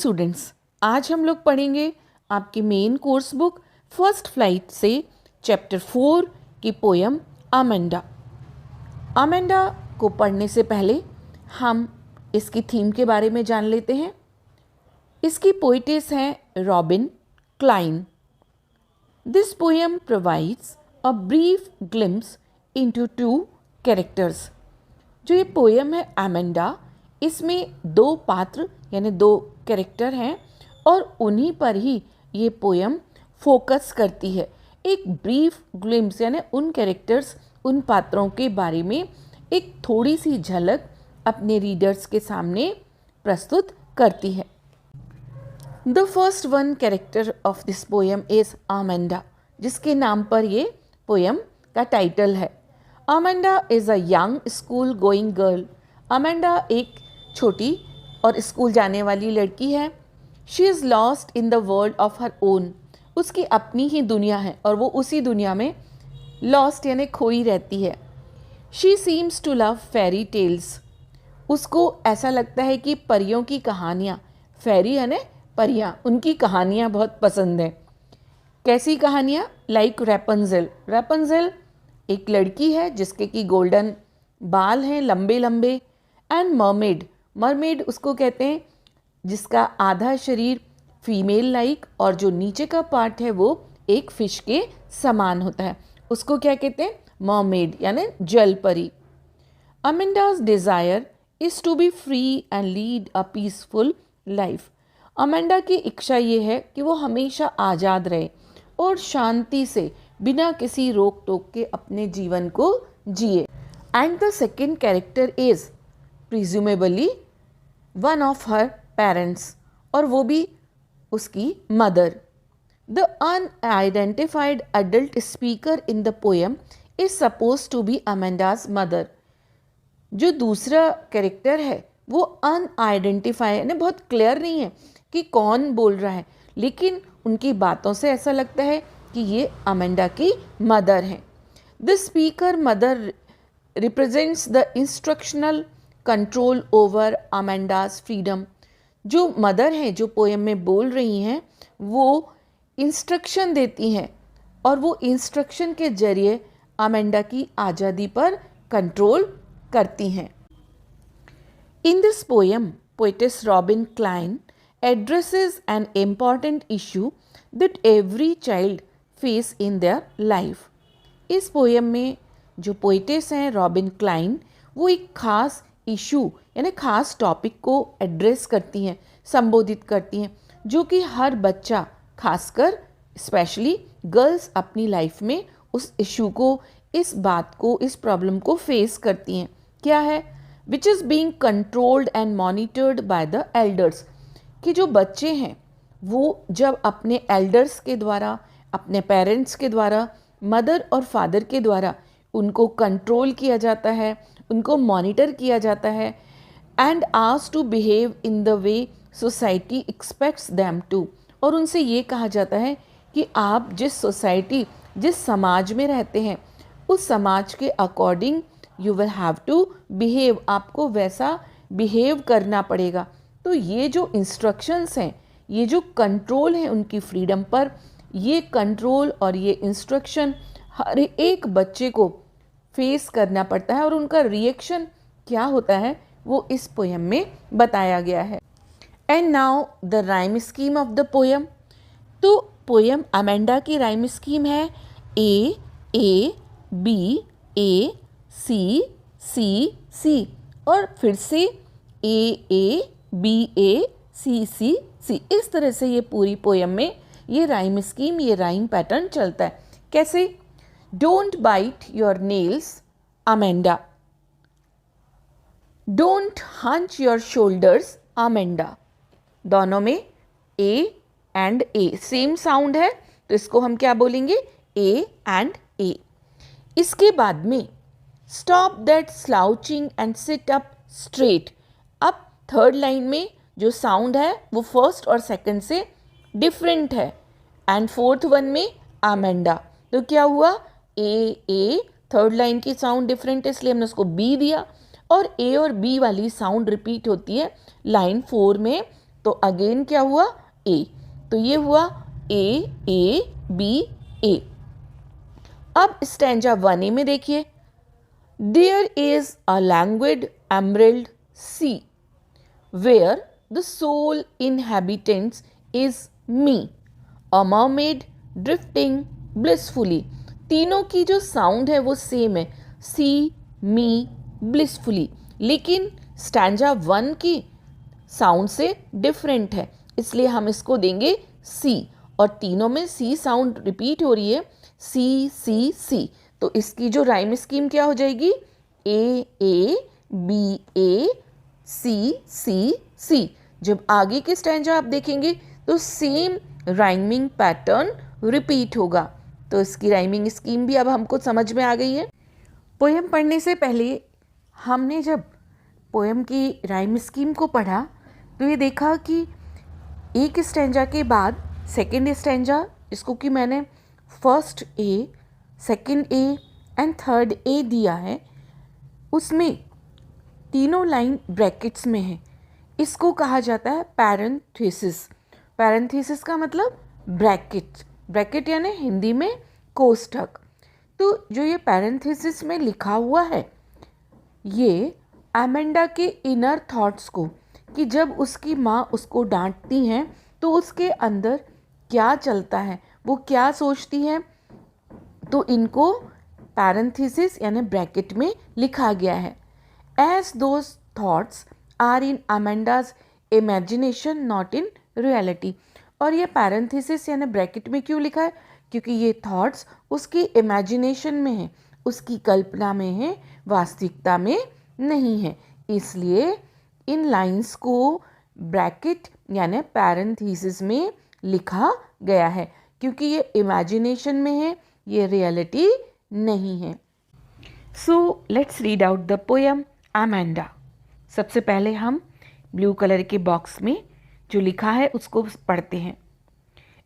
Students, आज हम लोग पढ़ेंगे आपकी main course book first flight से चैप्टर 4 की पोयम अमेंडा। अमेंडा को पढ़ने से पहले हम इसकी थीम के बारे में जान लेते हैं। इसकी पोइटेस हैं Robin Klein. This poem provides a brief glimpse into two characters. जो ये पोयम है अमेंडा, इसमें दो पात्र यानी दो कैरेक्टर हैं और उन्हीं पर ही ये पोयम फोकस करती है। एक ब्रीफ ग्लिम्स यानी उन कैरेक्टर्स, उन पात्रों के बारे में एक थोड़ी सी झलक अपने रीडर्स के सामने प्रस्तुत करती है। The first one character of this poem is Amanda, जिसके नाम पर ये पोयम का टाइटल है। Amanda is a young school going girl. Amanda एक छोटी और स्कूल जाने वाली लड़की है। She is lost in the world of her own. उसकी अपनी ही दुनिया है और वो उसी दुनिया में लॉस्ट यानी खोई रहती है। She seems to love fairy tales. उसको ऐसा लगता है कि परियों की कहानियाँ, फेरी यानी परियाँ, उनकी कहानियाँ बहुत पसंद हैं। कैसी कहानियाँ? लाइक रैपंजेल। रैपंजेल एक लड़की है जिसके कि गोल्डन बाल हैं, लंबे लंबे। एंड मरमेड, मरमेड उसको कहते हैं जिसका आधा शरीर फीमेल लाइक और जो नीचे का पार्ट है वो एक फिश के समान होता है, उसको क्या कहते हैं? मरमेड यानी जल परी। Amanda's desire is to be free and lead a peaceful life. Amanda की इच्छा ये है कि वो हमेशा आज़ाद रहे और शांति से बिना किसी रोक टोक के अपने जीवन को जिए। And the second character is presumably one of her parents, और वो भी उसकी mother. The unidentified adult speaker in the poem is suppose to be Amanda's mother. जो दूसरा कैरेक्टर है वो अनआइडेंटिफाई यानी बहुत क्लियर नहीं है कि कौन बोल रहा है, लेकिन उनकी बातों से ऐसा लगता है कि ये अमेंडा की मदर हैं। The speaker mother represents the instructional control over Amanda's freedom. जो मदर हैं, जो पोएम में बोल रही हैं, वो इंस्ट्रक्शन देती हैं और वो इंस्ट्रक्शन के जरिए अमेंडा की आज़ादी पर कंट्रोल करती हैं। In this poem poetess Robin Klein addresses an important issue that every child face in their life. इस पोएम में जो पोएटेस हैं रॉबिन क्लाइन, वो एक खास इशू यानी खास टॉपिक को एड्रेस करती हैं, संबोधित करती हैं, जो कि हर बच्चा, खासकर स्पेशली गर्ल्स अपनी लाइफ में उस इशू को, इस बात को, इस प्रॉब्लम को फेस करती हैं। क्या है? Which is being controlled and monitored by the elders. कि जो बच्चे हैं वो जब अपने एल्डर्स के द्वारा, अपने पेरेंट्स के द्वारा, मदर और फादर के द्वारा उनको कंट्रोल किया जाता है, उनको मॉनिटर किया जाता है, and asked to behave in the way society expects them to. और उनसे ये कहा जाता है कि आप जिस सोसाइटी, जिस समाज में रहते हैं, उस समाज के according you will have to behave, आपको वैसा बिहेव करना पड़ेगा। तो ये जो इंस्ट्रक्शंस हैं, ये जो कंट्रोल है उनकी फ्रीडम पर, ये कंट्रोल और ये इंस्ट्रक्शन हर एक बच्चे को फेस करना पड़ता है और उनका रिएक्शन क्या होता है वो इस पोएम में बताया गया है। And now the rhyme scheme of the poem. तो पोएम अमेंडा की राइम स्कीम है ए ए बी ए सी सी सी, और फिर से ए बी ए सी सी सी। इस तरह से ये पूरी पोएम में ये राइम स्कीम, ये राइम पैटर्न चलता है। कैसे? Don't bite your nails Amanda, don't hunch your shoulders Amanda. दोनों में A and A same sound है, तो इसको हम क्या बोलेंगे? A and A. इसके बाद में stop that slouching and sit up straight. अब थर्ड लाइन में जो साउंड है वो फर्स्ट और सेकंड से डिफरेंट है, एंड फोर्थ वन में अमेंडा। तो क्या हुआ? ए थर्ड लाइन की साउंड डिफरेंट है इसलिए हमने उसको बी दिया, और ए और बी वाली साउंड रिपीट होती है लाइन 4 में तो अगेन क्या हुआ, ए, तो ये हुआ ए बी ए। अब स्टैंजा 1A में देखिए, there is a languid emerald sea where the sole inhabitants is me, a mermaid drifting blissfully. तीनों की जो साउंड है वो सेम है, सी मी ब्लिसफुली, लेकिन स्टैंजा 1 की साउंड से डिफरेंट है, इसलिए हम इसको देंगे सी, और तीनों में सी साउंड रिपीट हो रही है, सी सी सी। तो इसकी जो राइम स्कीम क्या हो जाएगी, ए बी ए सी सी सी। जब आगे के स्टैंजा आप देखेंगे तो सेम राइमिंग पैटर्न रिपीट होगा। तो इसकी राइमिंग स्कीम भी अब हमको समझ में आ गई है। पोएम पढ़ने से पहले हमने जब पोएम की राइम स्कीम को पढ़ा तो ये देखा कि एक स्टैंजा के बाद सेकंड स्टैंजा, इसको कि मैंने first A, second A and third A दिया है, उसमें तीनों लाइन ब्रैकेट्स में है। इसको कहा जाता है पैरेंथेसिस। पैरेंथेसिस का मतलब ब्रैकेट, ब्रैकेट यानी हिंदी में कोष्ठक। तो जो ये पैरेंथेसिस में लिखा हुआ है, ये अमेंडा के इनर थॉट्स को, कि जब उसकी माँ उसको डांटती हैं तो उसके अंदर क्या चलता है, वो क्या सोचती है, तो इनको पैरेंथेसिस यानी ब्रैकेट में लिखा गया है। As those thoughts are in Amanda's imagination not in reality. और ये पैरेंथेसिस यानी ब्रैकेट में क्यों लिखा है, क्योंकि ये थॉट्स उसकी इमेजिनेशन में है, उसकी कल्पना में है, वास्तविकता में नहीं है। इसलिए इन लाइंस को ब्रैकेट यानी पैरेंथेसिस में लिखा गया है, क्योंकि ये इमेजिनेशन में है, ये रियलिटी नहीं है। So let's read out the poem Amanda. सबसे पहले हम ब्लू कलर के बॉक्स में जो लिखा है उसको पढ़ते हैं।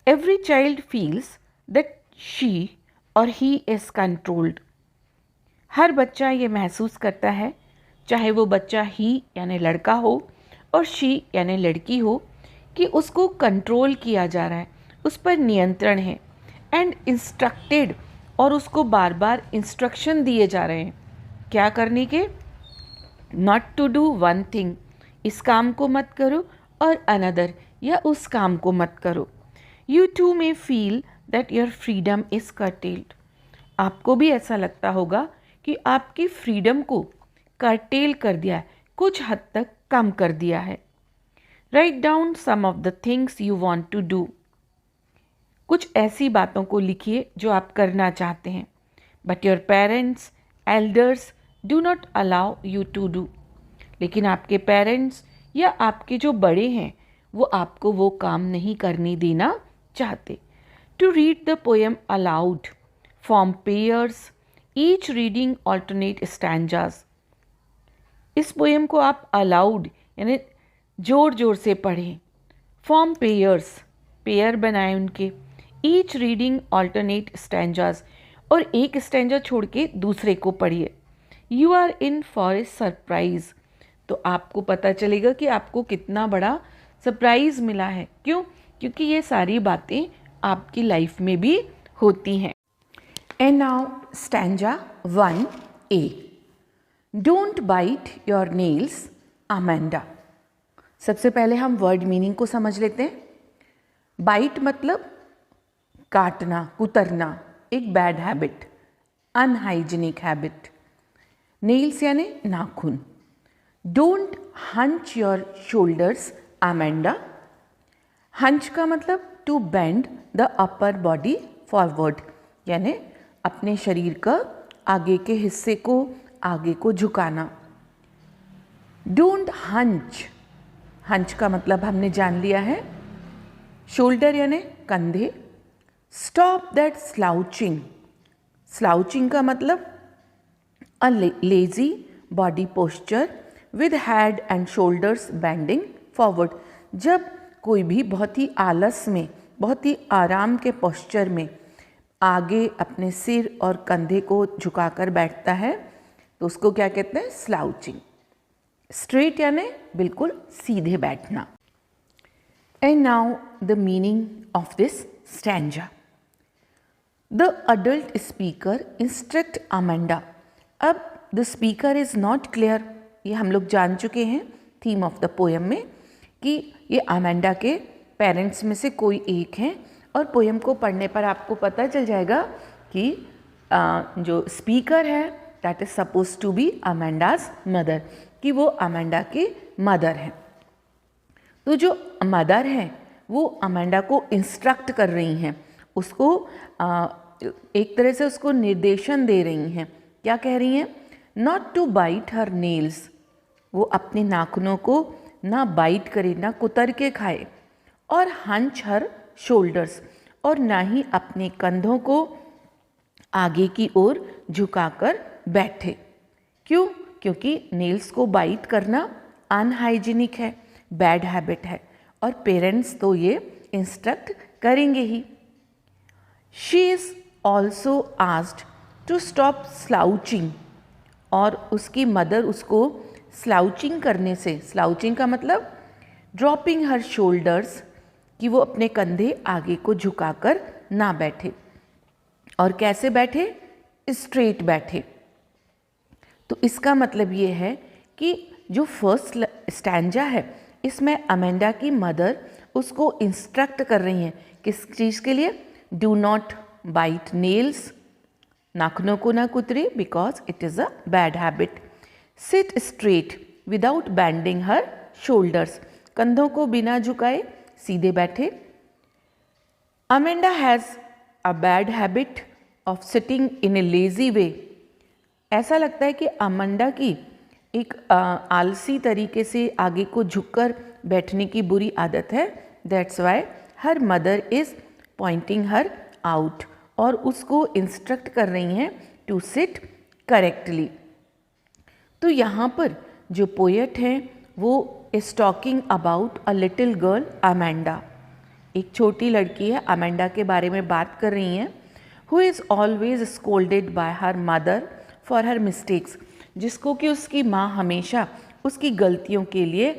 Every child feels that she और ही इज कंट्रोल्ड। हर बच्चा ये महसूस करता है, चाहे वो बच्चा ही यानी लड़का हो और शी यानी लड़की हो, कि उसको कंट्रोल किया जा रहा है, उस पर नियंत्रण है। एंड इंस्ट्रक्टेड, और उसको बार बार इंस्ट्रक्शन दिए जा रहे हैं क्या करने के, not to do one thing, इस काम को मत करो, और अनदर, या उस काम को मत करो। You too may feel that your freedom is curtailed. आपको भी ऐसा लगता होगा कि आपकी फ्रीडम को कर्टेल कर दिया है, कुछ हद तक कम कर दिया है। Write down some of the things you want to do. कुछ ऐसी बातों को लिखिए जो आप करना चाहते हैं, but your parents elders do not allow you to do. लेकिन आपके पेरेंट्स या आपके जो बड़े हैं वो आपको वो काम नहीं करने देना चाहते। To read the poem aloud, form pairs, each reading alternate stanzas. इस पोएम को आप अलाउड यानी जोर जोर से पढ़ें। फॉर्म पेयर्स, पेयर बनाएं उनके। ईच रीडिंग ऑल्टरनेट स्टैंजास, और एक स्टैंजा छोड़ के दूसरे को पढ़िए। You are in for a surprise, तो आपको पता चलेगा कि आपको कितना बड़ा सरप्राइज मिला है। क्यों? क्योंकि ये सारी बातें आपकी लाइफ में भी होती हैं। And now stanza 1A। Don't bite your nails Amanda. सबसे पहले हम वर्ड मीनिंग को समझ लेते हैं। बाइट मतलब काटना, कुतरना, एक bad habit, unhygienic habit. Nails यानी नाखून। Don't hunch your shoulders Amanda. Hunch का मतलब to bend the upper body forward, यानी अपने शरीर का आगे के हिस्से को आगे को झुकाना। डोंट हंच, हंच का मतलब हमने जान लिया है, शोल्डर यानी कंधे। स्टॉप दैट स्लाउचिंग, स्लाउचिंग का मतलब a lazy body posture with head and shoulders bending forward. जब कोई भी बहुत ही आलस में, बहुत ही आराम के पोस्चर में आगे अपने सिर और कंधे को झुकाकर बैठता है तो उसको क्या कहते हैं? स्लाउचिंग। स्ट्रेट यानी बिल्कुल सीधे बैठना। And now the meaning of this stanza. The adult speaker instruct Amanda. अब the speaker is not clear, ये हम लोग जान चुके हैं थीम ऑफ द पोएम में कि ये अमेंडा के पेरेंट्स में से कोई एक हैं, और पोएम को पढ़ने पर आपको पता चल जाएगा कि जो स्पीकर है that is suppose to be Amanda's mother, कि वो अमेंडा की मदर हैं। तो जो मदर हैं वो अमेंडा को इंस्ट्रक्ट कर रही हैं, उसको एक तरह से उसको निर्देशन दे रही हैं। क्या कह रही हैं? Not to bite her nails, वो अपने नाखूनों को ना बाइट करे, ना कुतर के खाए, और हंच हर शोल्डर्स, और ना ही अपने कंधों को आगे की ओर झुकाकर बैठे। क्यों? क्योंकि नेल्स को बाइट करना अनहाइजीनिक है, बैड हैबिट है, और पेरेंट्स तो ये इंस्ट्रक्ट करेंगे ही। She is also asked to stop slouching, और उसकी मदर उसको स्लाउचिंग करने से, स्लाउचिंग का मतलब ड्रॉपिंग हर शोल्डर्स, कि वो अपने कंधे आगे को झुकाकर ना बैठे, और कैसे बैठे? स्ट्रेट बैठे। तो इसका मतलब ये है कि जो फर्स्ट स्टैंजा है इसमें अमेंडा की मदर उसको इंस्ट्रक्ट कर रही हैं किस चीज़ के लिए? डू नॉट बाइट नेल्स, नाखूनों को ना कुतरे, because it is a bad habit. Sit straight without bending her shoulders, कंधों को बिना झुकाए सीधे बैठे। Amanda has a bad habit of sitting in a lazy way, ऐसा लगता है कि अमेंडा की एक आलसी तरीके से आगे को झुककर बैठने की बुरी आदत है। That's why her mother is Poynting her out, और उसको इंस्ट्रक्ट कर रही हैं टू सिट करेक्टली। तो यहाँ पर जो पोएट हैं वो is talking about a little girl Amanda, एक छोटी लड़की है अमेंडा के बारे में बात कर रही हैं। Who is always scolded bye her mother for her mistakes, जिसको कि उसकी माँ हमेशा उसकी गलतियों के लिए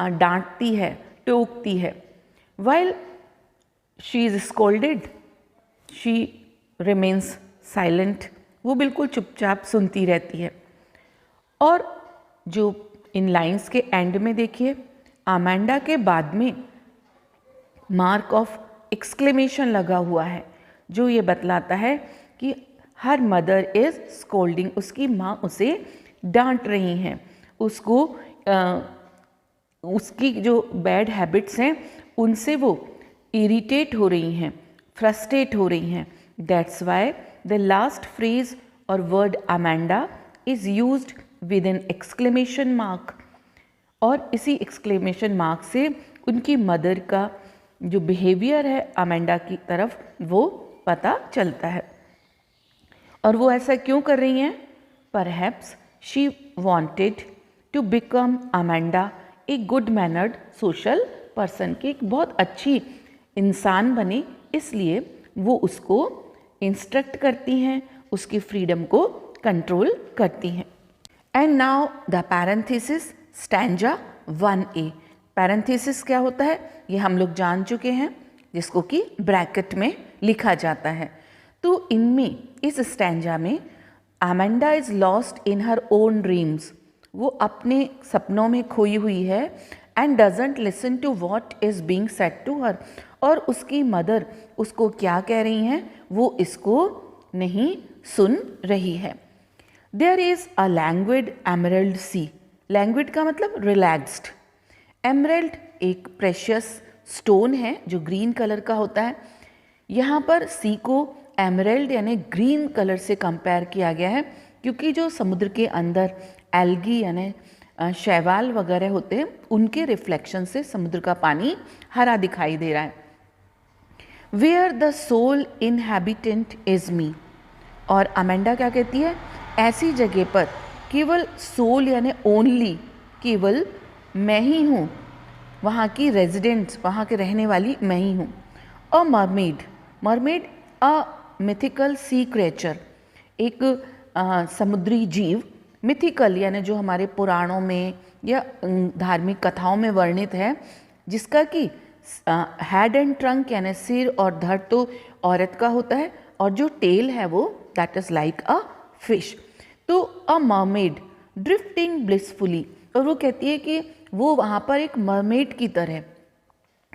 डांटती है, टोकती है। While she is scolded she remains silent, वो बिल्कुल चुपचाप सुनती रहती है। और जो इन लाइंस के एंड में देखिए, अमेंडा के बाद में मार्क ऑफ एक्सक्लेमेशन लगा हुआ है, जो ये बतलाता है कि हर मदर इज़ स्कोल्डिंग, उसकी माँ उसे डांट रही हैं, उसको उसकी जो बैड हैबिट्स हैं उनसे वो इरिटेट हो रही हैं, फ्रस्ट्रेट हो रही हैं। That's why the last phrase और word Amanda is used with an exclamation mark, और इसी एक्सक्लेमेशन मार्क से उनकी मदर का जो बिहेवियर है अमेंडा की तरफ वो पता चलता है। और वो ऐसा क्यों कर रही हैं? Perhaps she wanted to become Amanda a good mannered social person, की एक बहुत अच्छी इंसान बने, इसलिए वो उसको इंस्ट्रक्ट करती हैं, उसकी फ्रीडम को कंट्रोल करती हैं। And now the parenthesis stanza 1A। Parenthesis क्या होता है ये हम लोग जान चुके हैं, जिसको कि ब्रैकेट में लिखा जाता है। तो इनमें इस स्टैंजा में Amanda is lost in her own dreams, वो अपने सपनों में खोई हुई है। And doesn't listen to what is being said to her, और उसकी मदर उसको क्या कह रही हैं वो इसको नहीं सुन रही है। देयर इज़ अ लैंग्विड एमरल्ड सी, लैंग्विड का मतलब रिलैक्स्ड, एमरल्ड एक प्रेशियस स्टोन है जो ग्रीन कलर का होता है। यहाँ पर सी को एमरल्ड यानी ग्रीन कलर से कंपेयर किया गया है, क्योंकि जो समुद्र के अंदर एल्गी यानी शैवाल वगैरह होते हैं उनके रिफ्लेक्शन से समुद्र का पानी हरा दिखाई दे रहा है। Where the sole inhabitant is me, और अमेंडा क्या कहती है? ऐसी जगह पर केवल सोल यानी ओनली, केवल मैं ही हूँ, वहाँ की रेजिडेंट्स, वहाँ के रहने वाली मैं ही हूँ। अ मरमेड, मरमेड अ मिथिकल सी क्रिएचर, एक समुद्री जीव, मिथिकल यानी जो हमारे पुराणों में या धार्मिक कथाओं में वर्णित है, जिसका कि हेड एंड ट्रंक यानी सिर और धड़ तो औरत का होता है, और जो टेल है वो that is like a fish. तो अ मरमेड ड्रिफ्टिंग ब्लिसफुली, और वो कहती है कि वो वहाँ पर एक मरमेड की तरह,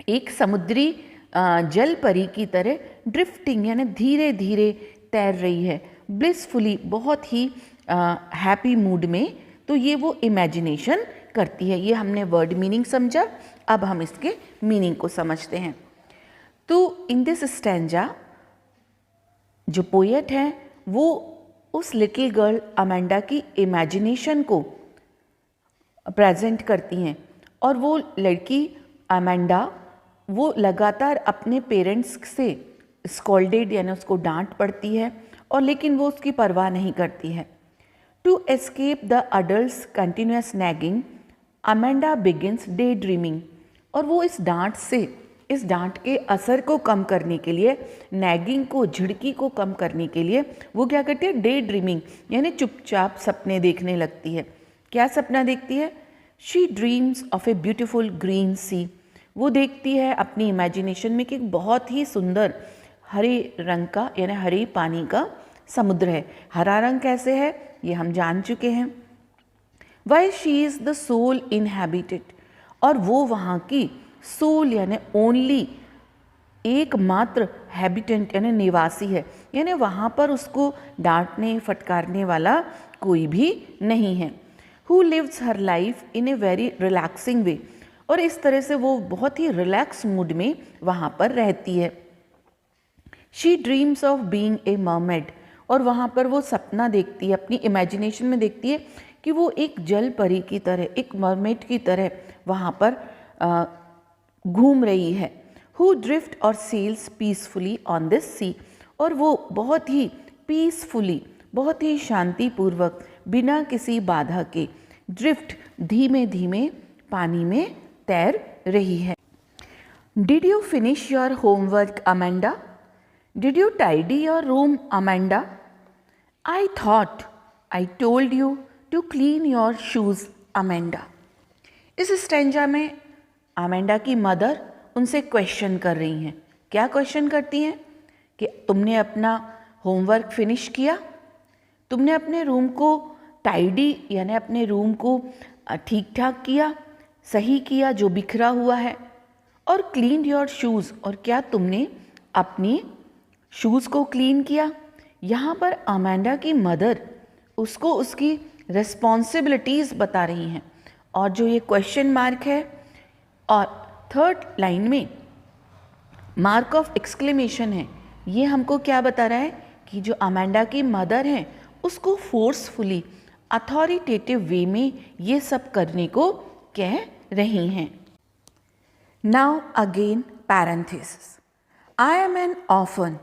एक समुद्री जल परी की तरह ड्रिफ्टिंग यानी धीरे धीरे तैर रही है, ब्लिसफुली बहुत ही हैप्पी मूड में। तो ये वो इमेजिनेशन करती है। ये हमने वर्ड मीनिंग समझा, अब हम इसके मीनिंग को समझते हैं। तो इन दिस स्टैंजा जो पोएट है वो उस लिटिल गर्ल अमेंडा की इमेजिनेशन को प्रेजेंट करती हैं, और वो लड़की अमेंडा वो लगातार अपने पेरेंट्स से स्कॉल्डेड यानी उसको डांट पड़ती है, और लेकिन वो उसकी परवाह नहीं करती है। To escape the adults continuous nagging Amanda begins day dreaming, और वो इस डांट के असर को कम करने के लिए, नैगिंग को, झिड़की को कम करने के लिए वो क्या करती है, डे ड्रीमिंग यानी चुपचाप सपने देखने लगती है। क्या सपना देखती है? She dreams of a beautiful green sea, वो देखती है अपनी इमेजिनेशन में कि एक बहुत ही सुंदर हरे रंग का यानी हरे पानी का समुद्र है। हरा रंग कैसे है ये हम जान चुके हैं। Why she is the sole inhabited, और वो वहाँ की सोल यानी ओनली एकमात्र हैबिटेंट यानी निवासी है, यानी वहाँ पर उसको डांटने फटकारने वाला कोई भी नहीं है। Who lives her life in a very relaxing way, और इस तरह से वो बहुत ही रिलैक्स मूड में वहाँ पर रहती है। She dreams of being a mermaid, और वहाँ पर वो सपना देखती है, अपनी इमेजिनेशन में देखती है कि वो एक जल परी की तरह, एक मरमेड की तरह वहाँ पर घूम रही है। हु ड्रिफ्ट और सेल्स पीसफुली ऑन दिस सी, और वो बहुत ही पीसफुली, बहुत ही शांतिपूर्वक, बिना किसी बाधा के ड्रिफ्ट धीमे धीमे पानी में तैर रही है। Did you finish your homework Amanda? Did you tidy your room Amanda? I thought I told you to clean your shoes Amanda. इस स्टेंजा में अमेंडा की मदर उनसे क्वेश्चन कर रही हैं। क्या क्वेश्चन करती हैं? कि तुमने अपना होमवर्क फिनिश किया, तुमने अपने रूम को टाइडी यानी अपने रूम को ठीक ठाक किया, सही किया जो बिखरा हुआ है, और क्लीन योर शूज़, और क्या तुमने अपनी शूज़ को क्लीन किया। यहाँ पर अमेंडा की मदर उसको उसकी रिस्पॉन्सिबिलिटीज़ बता रही हैं, और जो ये क्वेश्चन मार्क है और थर्ड लाइन में मार्क ऑफ एक्सक्लेमेशन है, ये हमको क्या बता रहा है कि जो अमेंडा की मदर हैं उसको फोर्सफुली अथॉरिटेटिव वे में ये सब करने को कह रही हैं। Now again parenthesis. I am an orphan,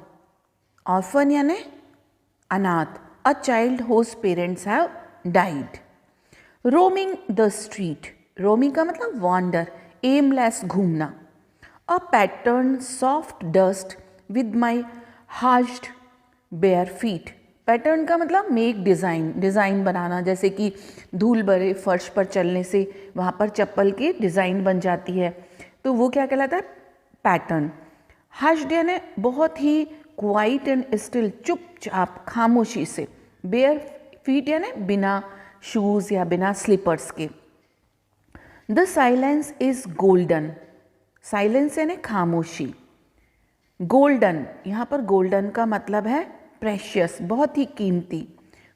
orphan यानी अनाथ, a child whose parents have died. Roaming the street, roaming का मतलब वॉन्डर, एमलेस घूमना। A pattern soft dust with my harshed bare feet, pattern का मतलब मेक डिज़ाइन, डिज़ाइन बनाना, जैसे कि धूल भरे फर्श पर चलने से वहाँ पर चप्पल की डिज़ाइन बन जाती है, तो वो क्या कहलाता है? पैटर्न। हश्ड यानी बहुत ही क्वाइट एंड स्टिल, चुपचाप खामोशी से। बेयर फीट यानी बिना शूज़ या बिना स्लीपर्स के। The silence is golden, silence यानी खामोशी। गोल्डन, यहाँ पर गोल्डन का मतलब है प्रेशियस, बहुत ही कीमती।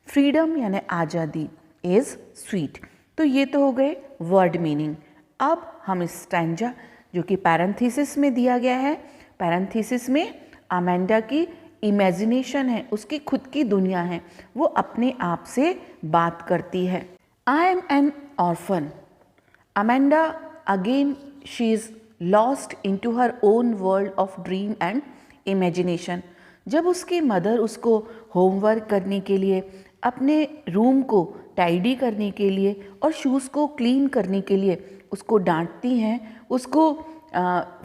फ्रीडम यानी आज़ादी, इज स्वीट। तो ये तो हो गए वर्ड मीनिंग। अब हम इस स्टैंजा जो कि पैरेंथेसिस में दिया गया है, पैरेंथेसिस में अमेंडा की इमेजिनेशन है, उसकी खुद की दुनिया है, वो अपने आप से बात करती है। I am an orphan, Amanda again she is lost into her own world of dream and imagination. जब उसकी मदर उसको होमवर्क करने के लिए, अपने रूम को टाइडी करने के लिए और शूज़ को क्लीन करने के लिए उसको डांटती हैं, उसको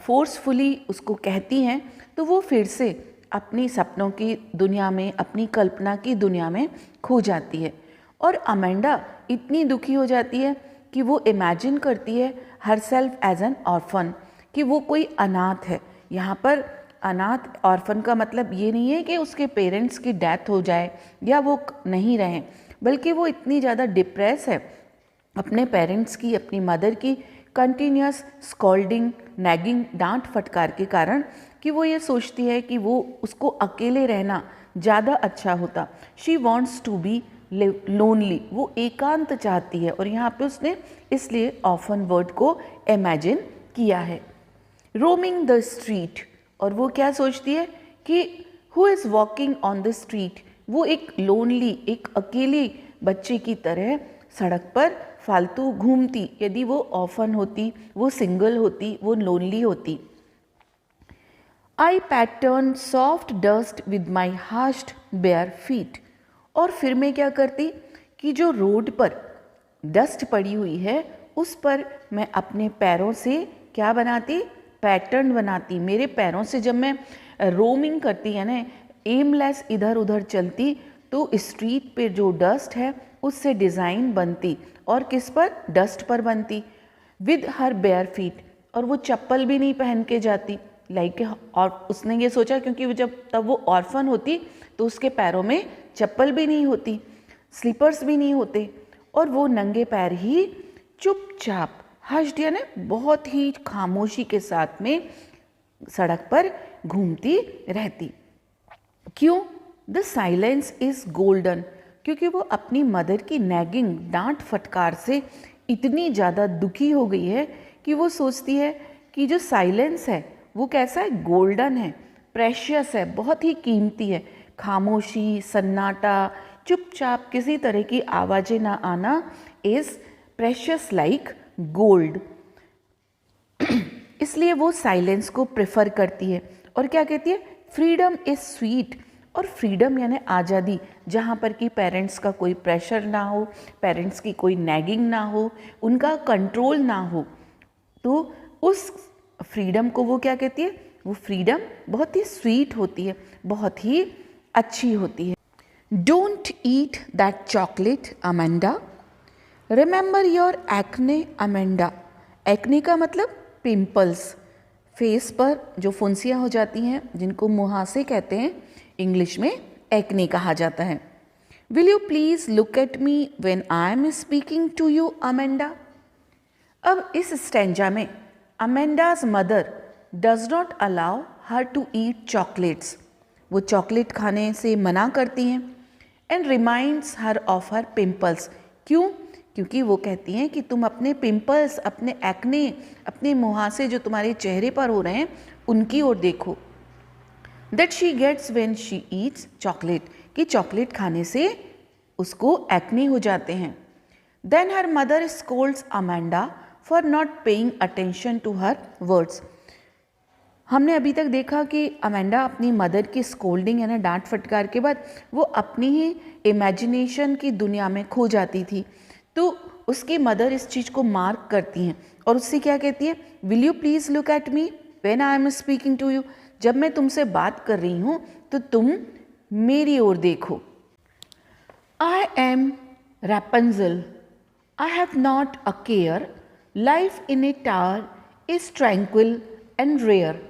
फोर्सफुली उसको कहती हैं, तो वो फिर से अपनी सपनों की दुनिया में, अपनी कल्पना की दुनिया में खो जाती है। और अमेंडा इतनी दुखी हो जाती है कि वो इमेजिन करती है herself as an orphan, कि वो कोई अनाथ है। यहाँ पर अनाथ ऑर्फन का मतलब ये नहीं है कि उसके पेरेंट्स की डेथ हो जाए या वो नहीं रहें, बल्कि वो इतनी ज़्यादा डिप्रेस है अपने पेरेंट्स की, अपनी मदर की कंटिन्यूस स्कॉल्डिंग, नैगिंग, डांट फटकार के कारण कि वो ये सोचती है कि वो उसको अकेले रहना ज़्यादा अच्छा होता। She wants to be lonely, वो एकांत चाहती है। और यहाँ पे उसने इसलिए ऑफन वर्ड को इमेजिन किया है। रोमिंग द स्ट्रीट, और वो क्या सोचती है कि who is walking on the street, वो एक लोनली, एक अकेली बच्चे की तरह सड़क पर फालतू घूमती। यदि वो ऑफन होती, वो सिंगल होती, वो लोनली होती। I pattern soft dust with my hot bare feet, और फिर मैं क्या करती कि जो रोड पर डस्ट पड़ी हुई है उस पर मैं अपने पैरों से क्या बनाती, पैटर्न बनाती। मेरे पैरों से जब मैं रोमिंग करती है ना, एमलेस इधर उधर चलती, तो स्ट्रीट पे जो डस्ट है उससे डिज़ाइन बनती। और किस पर, डस्ट पर बनती। विद हर बेयर फीट, और वो चप्पल भी नहीं पहन के जाती लाइक। और उसने ये सोचा क्योंकि वो तब वो ऑर्फन होती तो उसके पैरों में चप्पल भी नहीं होती, स्लीपर्स भी नहीं होते, और वो नंगे पैर ही चुपचाप हश्ड यानी बहुत ही खामोशी के साथ में सड़क पर घूमती रहती। क्यों? द साइलेंस इज गोल्डन, क्योंकि वो अपनी मदर की नैगिंग, डांट फटकार से इतनी ज़्यादा दुखी हो गई है कि वो सोचती है कि जो साइलेंस है वो कैसा है, गोल्डन है, प्रेशियस है, बहुत ही कीमती है। खामोशी, सन्नाटा, चुपचाप, किसी तरह की आवाज़ें ना आना इज़ प्रेशियस लाइक गोल्ड। इसलिए वो साइलेंस को प्रेफर करती है। और क्या कहती है, फ्रीडम इज स्वीट, और फ्रीडम यानी आज़ादी, जहाँ पर कि पेरेंट्स का कोई प्रेशर ना हो, पेरेंट्स की कोई नैगिंग ना हो, उनका कंट्रोल ना हो, तो उस फ्रीडम को वो क्या कहती है, वो फ्रीडम बहुत ही स्वीट होती है, बहुत ही अच्छी होती है। Don't eat that chocolate Amanda, remember your acne Amanda. Acne का मतलब पिंपल्स, फेस पर जो फुंसियाँ हो जाती हैं जिनको मुहासे कहते हैं, इंग्लिश में एक्ने कहा जाता है। Will you please look at me when I am speaking to you Amanda. अब इस स्टेंजा में Amanda's mother does not allow her to eat chocolates, वो चॉकलेट खाने से मना करती हैं। And reminds her of her pimples, क्यों? क्योंकि वो कहती हैं कि तुम अपने पिंपल्स, अपने एक्ने, अपने मुहासे जो तुम्हारे चेहरे पर हो रहे हैं उनकी ओर देखो। That she gets when she eats chocolate, कि चॉकलेट खाने से उसको एक्ने हो जाते हैं। Then her mother scolds Amanda for not paying attention to her words. हमने अभी तक देखा कि अमेंडा अपनी मदर की स्कोल्डिंग यानी डांट फटकार के बाद वो अपनी ही इमेजिनेशन की दुनिया में खो जाती थी। तो उसकी मदर इस चीज़ को मार्क करती हैं और उससे क्या कहती है, will you please look at me when I am speaking to you, जब मैं तुमसे बात कर रही हूँ तो तुम मेरी ओर देखो। I am Rapunzel, I have not a care, life in a tower is tranquil and rare.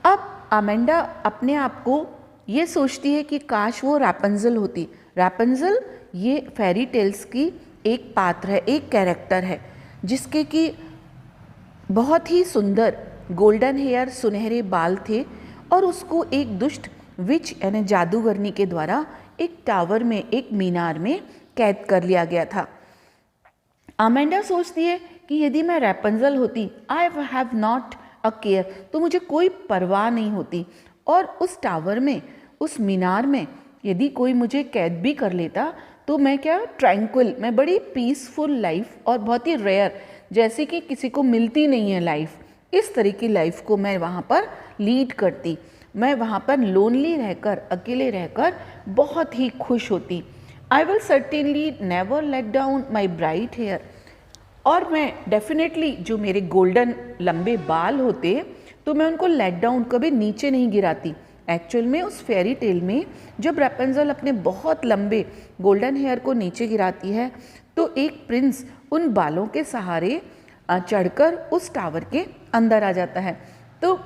अब अमेंडा अपने आप को ये सोचती है कि काश वो रैपंजल होती। रैपंजल ये फेरी टेल्स की एक पात्र है, एक कैरेक्टर है, जिसके कि बहुत ही सुंदर गोल्डन हेयर, सुनहरे बाल थे, और उसको एक दुष्ट विच यानी जादूगरनी के द्वारा एक टावर में, एक मीनार में कैद कर लिया गया था। अमेंडा सोचती है कि यदि मैं रैपंजल होती, आई हैव नॉट अ केयर, तो मुझे कोई परवाह नहीं होती, और उस टावर में, उस मीनार में यदि कोई मुझे कैद भी कर लेता तो मैं क्या, ट्रैंक्विल, मैं बड़ी पीसफुल लाइफ और बहुत ही रेयर, जैसे कि किसी को मिलती नहीं है लाइफ, इस तरह की लाइफ को मैं वहाँ पर लीड करती। मैं वहाँ पर लोनली रहकर, अकेले रहकर बहुत ही खुश होती। I will certainly never let down my bright hair, और मैं डेफिनेटली जो मेरे गोल्डन लंबे बाल होते तो मैं उनको लेट डाउन, कभी नीचे नहीं गिराती। एक्चुअल में उस फेरी टेल में जब रैपंजल अपने बहुत लंबे गोल्डन हेयर को नीचे गिराती है तो एक प्रिंस उन बालों के सहारे चढ़कर उस टावर के अंदर आ जाता है। तो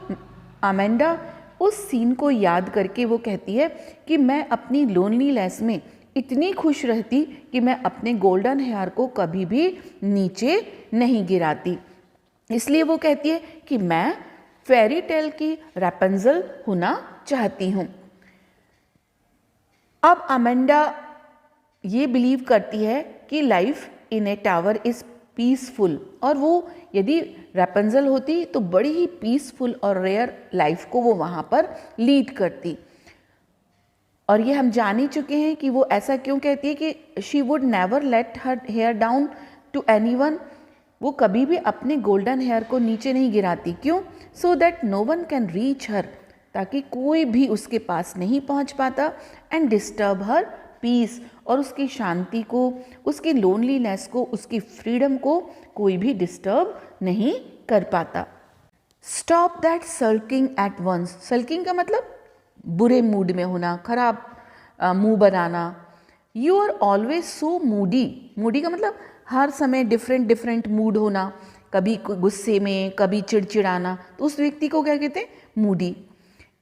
अमेंडा उस सीन को याद करके वो कहती है कि मैं अपनी लोनलीनेस में इतनी खुश रहती कि मैं अपने गोल्डन हेयर को कभी भी नीचे नहीं गिराती। इसलिए वो कहती है कि मैं फेरी टेल की रैपंजल होना चाहती हूँ। अब अमेंडा ये बिलीव करती है कि life in a tower is peaceful, और वो यदि रैपंजल होती तो बड़ी ही पीसफुल और रेयर लाइफ को वो वहाँ पर लीड करती। और ये हम जान ही चुके हैं कि वो ऐसा क्यों कहती है कि she would never let her hair down to anyone. वो कभी भी अपने गोल्डन हेयर को नीचे नहीं गिराती। क्यों? So that no one can reach her, ताकि कोई भी उसके पास नहीं पहुंच पाता, एंड डिस्टर्ब हर पीस, और उसकी शांति को, उसकी लोनलीनेस को, उसकी फ्रीडम को कोई भी डिस्टर्ब नहीं कर पाता। Stop that sulking at once. Sulking का मतलब बुरे मूड में होना, खराब मुंह बनाना। You are always so moody. Moody का मतलब हर समय डिफरेंट डिफरेंट मूड होना, कभी गुस्से में, कभी चिड़चिड़ाना, तो उस व्यक्ति को क्या कहते हैं? Moody.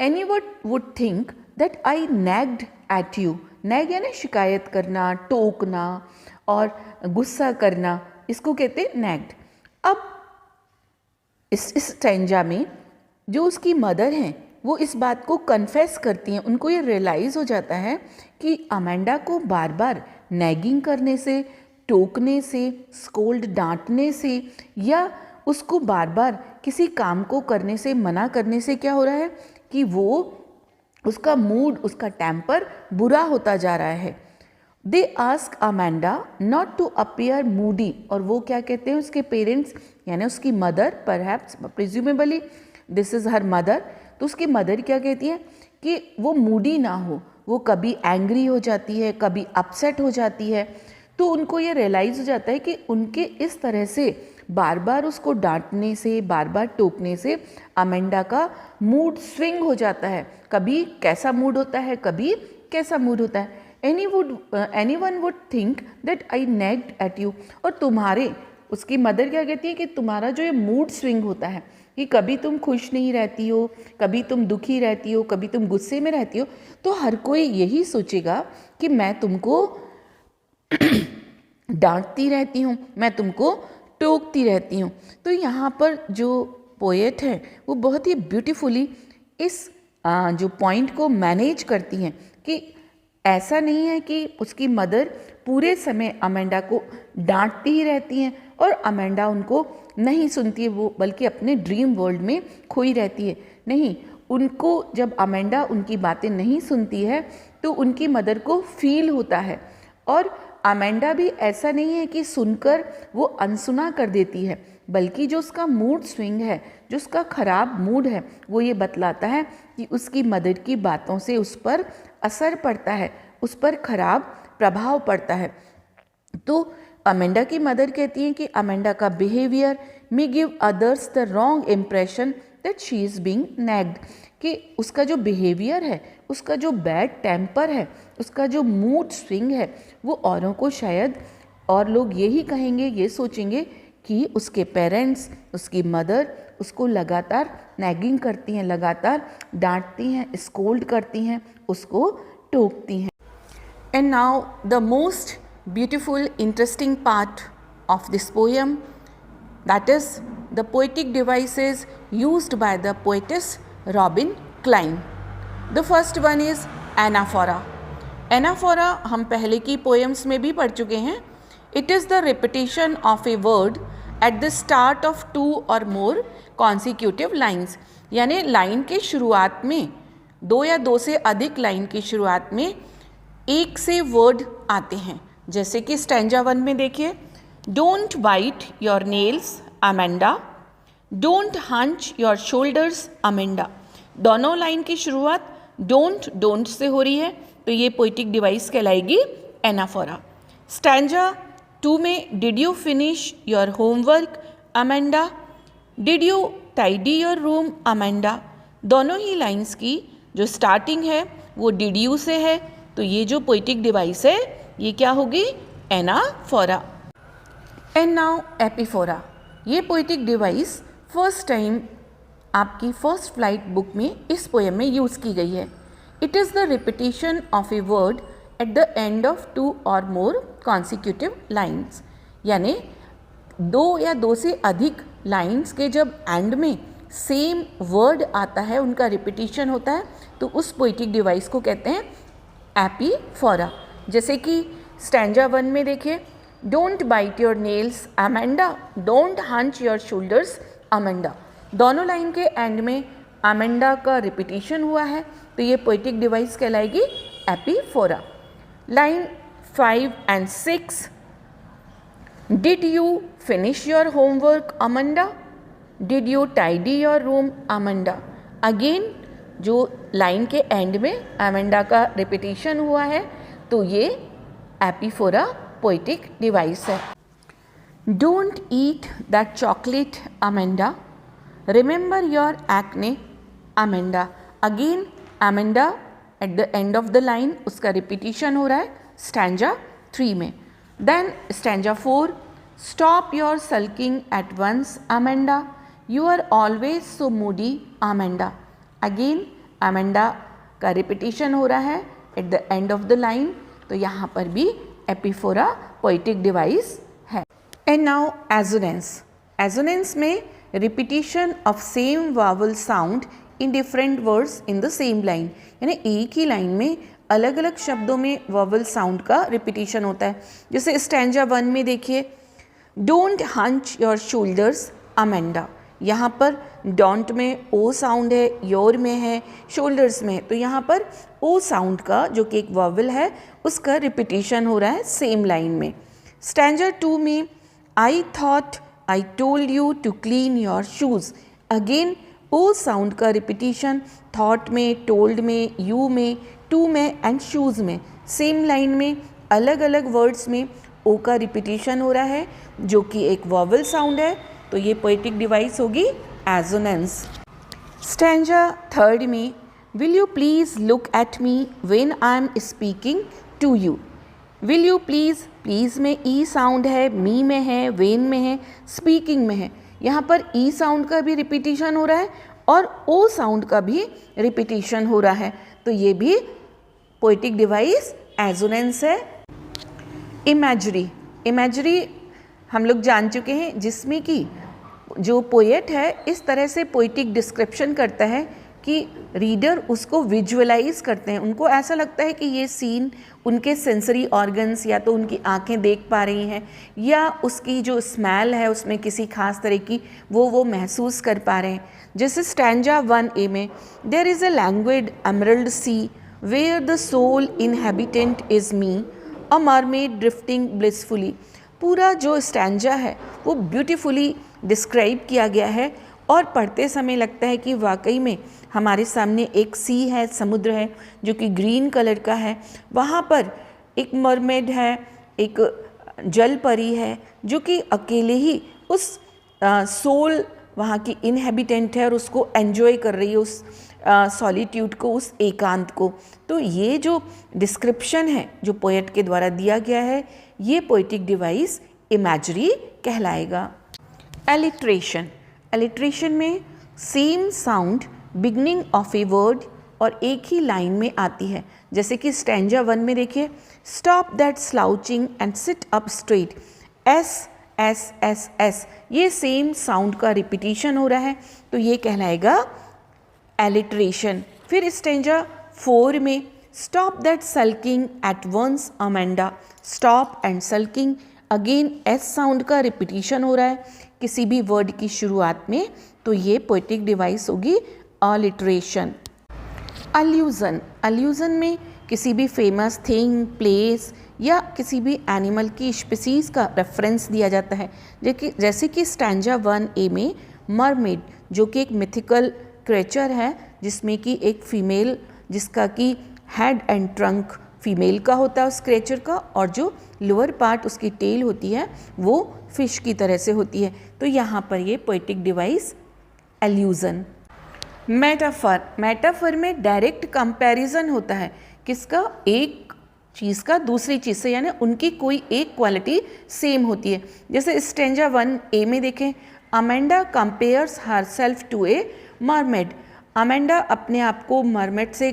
Anyone would think that I nagged at you. Nag यानी शिकायत करना, टोकना और गुस्सा करना, इसको कहते हैं नैग्ड। अब इस स्टैंजा में जो उसकी मदर हैं वो इस बात को कन्फेस करती हैं। उनको ये रियलाइज़ हो जाता है कि अमेंडा को बार बार नैगिंग करने से, टोकने से, स्कोल्ड डांटने से, या उसको बार बार किसी काम को करने से मना करने से क्या हो रहा है कि वो उसका मूड, उसका टेम्पर बुरा होता जा रहा है। They ask Amanda not to appear moody, और वो क्या कहते हैं, उसके पेरेंट्स यानी उसकी mother, perhaps presumably this is her mother, तो उसकी मदर क्या कहती है कि वो मूडी ना हो। वो कभी एंग्री हो जाती है, कभी अपसेट हो जाती है। तो उनको ये रियलाइज़ हो जाता है कि उनके इस तरह से बार बार उसको डांटने से, बार बार टोकने से अमेंडा का मूड स्विंग हो जाता है। कभी कैसा मूड होता है, कभी कैसा मूड होता है। Anyone would think that I nagged at you. और तुम्हारे, उसकी मदर क्या कहती है कि तुम्हारा जो ये मूड स्विंग होता है कि कभी तुम खुश नहीं रहती हो, कभी तुम दुखी रहती हो, कभी तुम गुस्से में रहती हो, तो हर कोई यही सोचेगा कि मैं तुमको डांटती रहती हूँ, मैं तुमको टोकती रहती हूँ। तो यहाँ पर जो पोएट है वो बहुत ही ब्यूटीफुली इस जो पॉइंट को मैनेज करती हैं कि ऐसा नहीं है कि उसकी मदर पूरे समय अमेंडा को डांटती ही रहती हैं और अमेंडा उनको नहीं सुनती है, वो बल्कि अपने ड्रीम वर्ल्ड में खोई रहती है। नहीं, उनको जब अमेंडा उनकी बातें नहीं सुनती है तो उनकी मदर को फील होता है। और अमेंडा भी ऐसा नहीं है कि सुनकर वो अनसुना कर देती है, बल्कि जो उसका मूड स्विंग है, जो उसका खराब मूड है, वो ये बतलाता है कि उसकी मदर की बातों से उस पर असर पड़ता है, उस पर खराब प्रभाव पड़ता है। तो अमेंडा की मदर कहती हैं कि अमेंडा का behaviour may give others the wrong impression that she is being nagged, कि उसका जो बिहेवियर है, उसका जो बैड टेम्पर है, उसका जो मूड स्विंग है, वो औरों को शायद और लोग यही कहेंगे, ये सोचेंगे कि उसके पेरेंट्स, उसकी मदर उसको लगातार नैगिंग करती हैं, लगातार डांटती हैं, स्कोल्ड करती हैं, उसको टोकती हैं। And now the most beautiful, interesting part of this poem, that is the poetic devices used by the poetess Robin Klein. The first one is anaphora. Anaphora हम पहले की poems में भी पढ़ चुके हैं. It is the repetition of a word at the start of two or more consecutive lines. यानी line के शुरुआत में, दो या दो से अधिक लाइन की शुरुआत में एक से वर्ड आते हैं। जैसे कि स्टैंजा 1 में देखिए, don't bite your nails Amanda, don't hunch your shoulders Amanda. दोनों लाइन की शुरुआत डोंट से हो रही है, तो ये पोइटिक डिवाइस कहलाएगी एनाफोरा। स्टैंजा 2 में did you finish your homework Amanda, did you tidy your room Amanda. दोनों ही लाइन्स की जो स्टार्टिंग है वो डिड यू से है, तो ये जो पोइटिक डिवाइस है ये क्या होगी? एनाफोरा। And now epiphora. ये पोइटिक डिवाइस फर्स्ट टाइम आपकी फर्स्ट फ्लाइट बुक में इस पोएम में यूज़ की गई है। It is the repetition of a word at the end of 2 और मोर कॉन्सिक्यूटिव लाइन्स, यानी 2 या 2 से अधिक लाइन्स के जब एंड में सेम वर्ड आता है, उनका रिपीटिशन होता है, तो उस पोइटिक डिवाइस को कहते हैं एपीफोरा। जैसे कि स्टैंजा 1 में देखिए, don't bite your nails Amanda, don't hunch your shoulders Amanda. दोनों लाइन के एंड में अमेंडा का रिपीटिशन हुआ है, तो ये पोइटिक डिवाइस कहलाएगी epiphora. Line 5 and 6, did you finish your homework Amanda, did you tidy your room Amanda. Again जो लाइन के एंड में अमेंडा का रिपीटिशन हुआ है, तो ये एपीफोरा पोइटिक डिवाइस है। Don't eat that chocolate Amanda, remember your acne Amanda. Again Amanda at the end of the line, उसका रिपीटिशन हो रहा है स्टैंजा 3 में। Then stanza 4, stop your sulking at once Amanda, you are always so moody Amanda. Again Amanda का repetition हो रहा है at the end of the line, तो यहाँ पर भी एपीफोरा पोइटिक डिवाइस है। And now assonance. एजोनेंस में repetition of same vowel sound in different words in the same line, यानी एक ही लाइन में अलग अलग शब्दों में वावल साउंड का रिपीटिशन होता है। जैसे स्टैंजा 1 में देखिए, don't hunch your shoulders Amanda. यहाँ पर डोंट में ओ साउंड है, योर में है, शोल्डर्स में है, तो यहाँ पर ओ साउंड का जो कि एक वावल है उसका रिपीटिशन हो रहा है सेम लाइन में। स्टैंजा 2 में, I thought I told you to clean your shoes. Again O sound का रिपीटिशन थॉट में, टोल्ड में, यू में, टू में एंड शूज़ में। सेम लाइन में अलग अलग वर्ड्स में ओ का रिपीटिशन हो रहा है जो कि एक वॉवल साउंड है, तो ये पोएटिक डिवाइस होगी एजोनेंस। स्टैंजा 3 में, will you please look at me when I am speaking to you. Will you please, please में ई साउंड है, मी में है, वेन में है, स्पीकिंग में है। यहाँ पर ई साउंड का भी रिपीटिशन हो रहा है और ओ साउंड का भी रिपीटिशन हो रहा है, तो ये भी पोएटिक डिवाइस एजोनेंस है। इमेजरी। इमेजरी हम लोग जान चुके हैं, जिसमें कि जो पोएट है इस तरह से पोएटिक डिस्क्रिप्शन करता है कि रीडर उसको विजुअलाइज करते हैं, उनको ऐसा लगता है कि ये सीन उनके सेंसरी ऑर्गन्स या तो उनकी आंखें देख पा रही हैं या उसकी जो स्मेल है उसमें किसी खास तरह की वो महसूस कर पा रहे हैं। जैसे स्टैंजा 1A में, there is a languid emerald sea where the sole inhabitant is me, a mermaid drifting blissfully. पूरा जो स्टैंजा है वो ब्यूटीफुली डिस्क्राइब किया गया है और पढ़ते समय लगता है कि वाकई में हमारे सामने एक सी है, समुद्र है जो कि ग्रीन कलर का है, वहाँ पर एक मरमेड है, एक जल परी है जो कि अकेले ही उस सोल वहाँ की इनहेबिटेंट है और उसको एंजॉय कर रही है, उस सॉलिट्यूड को, उस एकांत को। तो ये जो डिस्क्रिप्शन है जो पोएट के द्वारा दिया गया है, ये पोएटिक डिवाइस इमेजरी कहलाएगा। एलिट्रेशन। एलिट्रेशन में same sound beginning of a word और एक ही लाइन में आती है। जैसे कि स्टैंजा 1 में देखिए, stop that slouching and sit up straight. S S S S, ये सेम साउंड का रिपीटिशन हो रहा है, तो ये कहलाएगा एलिट्रेशन। फिर स्टैंजा 4 में, stop that sulking at once Amanda. Stop and sulking, again S sound का रिपीटिशन हो रहा है किसी भी वर्ड की शुरुआत में, तो ये पोएटिक डिवाइस होगी अलिट्रेशन। अल्यूज़न। अल्यूज़न में किसी भी फेमस थिंग, प्लेस या किसी भी एनिमल की स्पीसीज़ का रेफरेंस दिया जाता है। जैसे कि स्टैंजा 1A में मरमेड, जो कि एक मिथिकल क्रिएचर है जिसमें कि एक फीमेल, जिसका कि हेड एंड ट्रंक फीमेल का होता है उस क्रिएचर का, और जो लोअर पार्ट उसकी टेल होती है वो फिश की तरह से होती है, तो यहाँ पर ये poetic device illusion. Metaphor. Metaphor में डायरेक्ट कंपैरिजन होता है, किसका, एक चीज़ का दूसरी चीज़ से, यानी उनकी कोई एक क्वालिटी सेम होती है। जैसे स्टैंजा 1A में देखें, Amanda compares herself to a mermaid. Amanda अपने आप को मरमेड से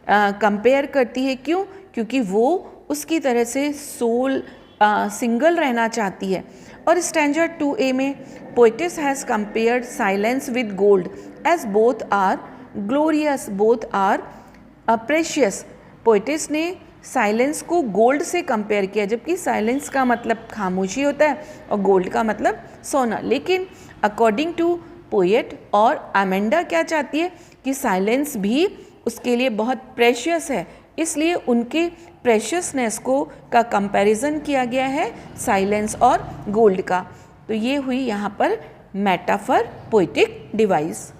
कंपेयर करती है। क्यों? क्योंकि वो उसकी तरह से सोल सिंगल रहना चाहती है। और स्टैंजा 2A में poetess has compared silence with gold as both are glorious both are precious. Poetess ने साइलेंस को गोल्ड से कंपेयर किया, जबकि साइलेंस का मतलब खामोशी होता है और गोल्ड का मतलब सोना। लेकिन अकॉर्डिंग टू पोएट और अमेंडा क्या चाहती है कि साइलेंस भी उसके लिए बहुत प्रेशियस है, इसलिए उनके प्रेशियसनेस को का कंपैरिजन किया गया है साइलेंस और गोल्ड का। तो ये हुई यहाँ पर मेटाफर पोएटिक डिवाइस।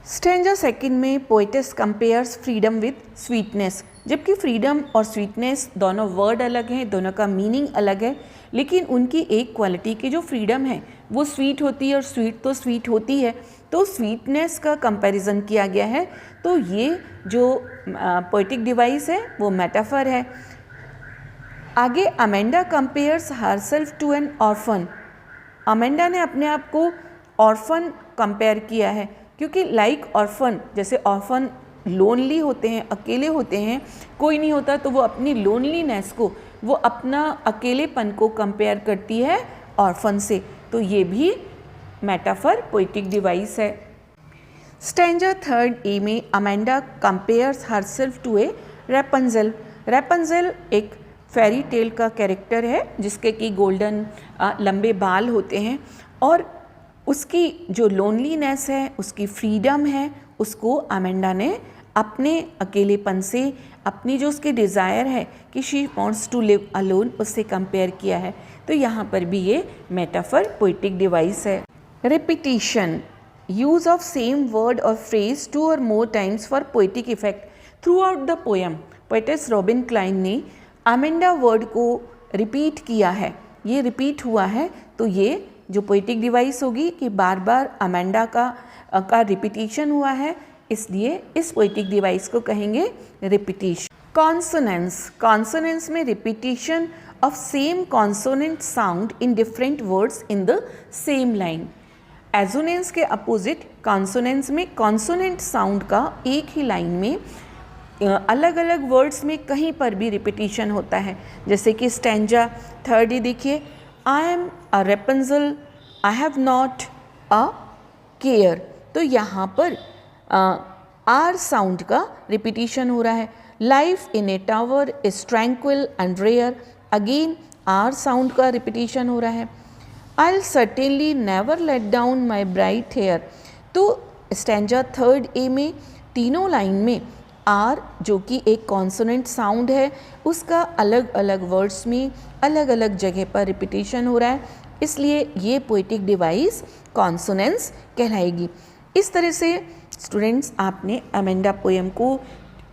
स्टैंजा 2 में poet's compares freedom with sweetness. जबकि फ्रीडम और स्वीटनेस दोनों वर्ड अलग हैं, दोनों का मीनिंग अलग है, लेकिन उनकी एक क्वालिटी की जो फ्रीडम है वो स्वीट होती है और स्वीट तो स्वीट होती है, तो स्वीटनेस का कंपैरिजन किया गया है। तो ये जो पोएटिक डिवाइस है वो मेटाफर है। आगे Amanda compares herself to an orphan. Amanda ने अपने आप को ऑर्फन कंपेयर किया है, क्योंकि लाइक ऑर्फन, जैसे ऑर्फन लोनली होते हैं, अकेले होते हैं, कोई नहीं होता, तो वो अपनी लोनलीनेस को, वो अपना अकेलेपन को कंपेयर करती है ऑर्फन से। तो ये भी मेटाफर पोएटिक डिवाइस है। स्टैंजा 3A में अमेंडा कंपेयर्स हरसेल्फ टू ए रेपंजेल। रेपंजेल एक फेरी टेल का कैरेक्टर है जिसके कि गोल्डन लंबे बाल होते हैं, और उसकी जो लोनलीनेस है, उसकी फ्रीडम है, उसको अमेंडा ने अपने अकेलेपन से, अपनी जो उसकी डिज़ायर है कि she wants to live alone, उससे कंपेयर किया है। तो यहाँ पर भी ये मेटाफर पोएटिक डिवाइस है। Repetition, use of same word और phrase 2 or more times for poetic effect throughout the poem. Poetess Robin Klein ने अमेंडा वर्ड को रिपीट किया है, ये रिपीट हुआ है, तो ये जो पोएटिक डिवाइस होगी कि बार बार अमेंडा का रिपीटिशन हुआ है, इसलिए इस पोएटिक डिवाइस को कहेंगे रिपीटिशन। कॉन्सोनेंस, कॉन्सोनेंस में repetition of same consonant sound in different words in the same line. Assonance के अपोजिट कॉन्सोनेंस में कॉन्सोनेंट साउंड का एक ही लाइन में अलग अलग वर्ड्स में कहीं पर भी रिपीटिशन होता है। जैसे कि स्टैंजा 3 देखिए, I am a Rapunzel, I have not a care. तो यहाँ पर आर साउंड का रिपीटिशन हो रहा है। Life in a tower is tranquil and rare, again R sound का रिपीटिशन हो रहा है। I'll certainly never let down my bright hair। तो स्टैंजा 3A में तीनों लाइन में आर, जो कि एक कॉन्सोनेंट साउंड है, उसका अलग अलग वर्ड्स में अलग अलग जगह पर रिपीटिशन हो रहा है, इसलिए ये पोएटिक डिवाइस कॉन्सोनेंस कहलाएगी। इस तरह से स्टूडेंट्स आपने अमेंडा पोएम को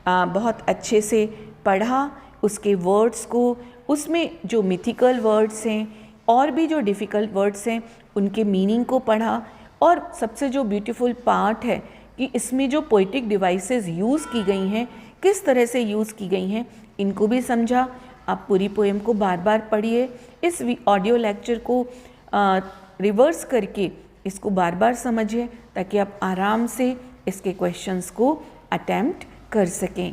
बहुत अच्छे से पढ़ा, उसके वर्ड्स को, उसमें जो मिथिकल वर्ड्स हैं और भी जो डिफ़िकल्ट वर्ड्स हैं उनके मीनिंग को पढ़ा, और सबसे जो ब्यूटीफुल पार्ट है कि इसमें जो पोएटिक डिवाइसेस यूज़ की गई हैं, किस तरह से यूज़ की गई हैं, इनको भी समझा। आप पूरी पोएम को बार बार पढ़िए, इस ऑडियो लेक्चर को रिवर्स करके इसको बार बार समझिए, ताकि आप आराम से इसके क्वेश्चंस को अटेम्प्ट कर सकें।